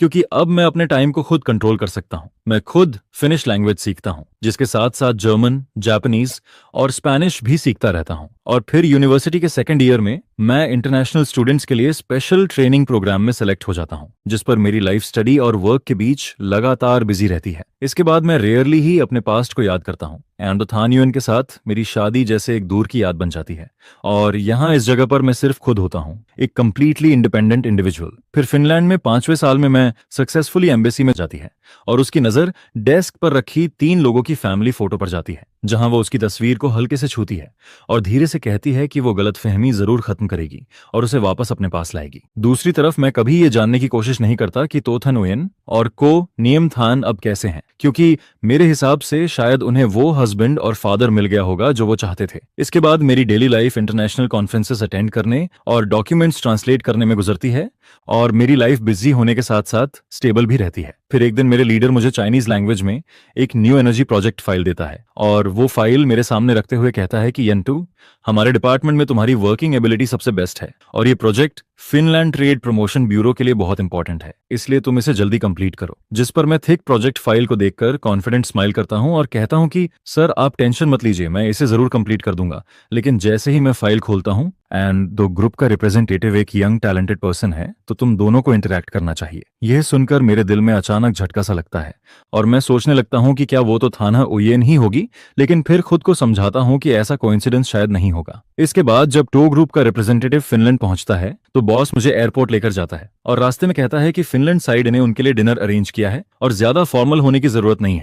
क्योंकि अब मैं अपने टाइम को खुद कंट्रोल कर सकता हूँ। मैं खुद फिनिश लैंग्वेज सीखता हूँ, जिसके साथ साथ जर्मन, जापानीज और स्पेनिश भी सीखता रहता हूँ। और फिर यूनिवर्सिटी के सेकंड ईयर में मैं इंटरनेशनल स्टूडेंट्स के लिए स्पेशल ट्रेनिंग प्रोग्राम में सेलेक्ट हो जाता हूँ, जिस पर मेरी लाइफ स्टडी और वर्क के बीच लगातार बिजी रहती है। इसके बाद मैं रेयरली ही अपने पास्ट को याद करता हूँ, एंड थान यूएन के साथ मेरी शादी जैसे एक दूर की याद बन जाती है। और यहाँ इस जगह पर मैं सिर्फ खुद होता हूँ, एक कंप्लीटली इंडिपेंडेंट इंडिविजुअल। फिर फिनलैंड में 5वें साल में मैं सक्सेसफुली एम्बेसी में जाती है और उसकी नजर डेस्क पर रखी 3 लोगों की फैमिली फोटो पर जाती है, जहां वो उसकी तस्वीर को हल्के से छूती है और धीरे से कहती है कि वो गलतफहमी जरूर खत्म करेगी और उसे वापस अपने पास लाएगी। दूसरी तरफ मैं कभी ये जानने की कोशिश नहीं करता कि तो थन ओयन और को नियम थान अब कैसे हैं, क्योंकि मेरे हिसाब से शायद उन्हें वो हस्बैंड और फादर मिल गया होगा जो वो चाहते थे। इसके बाद मेरी daily life international conferences attend करने और डॉक्यूमेंट्स ट्रांसलेट करने में गुजरती है, और मेरी लाइफ बिजी होने के साथ साथ स्टेबल भी रहती है। फिर एक दिन मेरे लीडर मुझे चाइनीज लैंग्वेज में एक न्यू एनर्जी प्रोजेक्ट फाइल देता है और वो फाइल मेरे सामने रखते हुए कहता है कि यंटू, हमारे डिपार्टमेंट में तुम्हारी वर्किंग एबिलिटी सबसे बेस्ट है और ये project Finland trade promotion bureau के लिए बहुत इंपॉर्टेंट है, इसलिए तुम इसे जल्दी कंप्लीट करो। जिस पर मैं थिक प्रोजेक्ट फाइल को देखकर कॉन्फिडेंट स्माइल करता हूं और कहता हूं कि सर आप टेंशन मत लीजिए, मैं इसे जरूर कंप्लीट कर दूंगा। लेकिन जैसे ही मैं फाइल खोलता हूं एंड दो ग्रुप का रिप्रेजेंटेटिव एक यंग टैलेंटेड पर्सन है, तो तुम दोनों को इंटरेक्ट करना चाहिए। यह सुनकर मेरे दिल में अचानक झटका सा लगता है और मैं सोचने लगता हूं कि क्या वो तो थाना ओयेन ही होगी, लेकिन फिर खुद को समझाता हूं कि ऐसा कोइंसिडेंस शायद नहीं होगा। इसके बाद जब टो ग्रुप का रिप्रेजेंटेटिव फिनलैंड पहुंचता है तो बॉस मुझे एयरपोर्ट लेकर जाता है और रास्ते में कहता है कि फिनलैंड साइड ने उनके लिए डिनर अरेंज किया है और ज्यादा फॉर्मल होने की जरूरत नहीं है।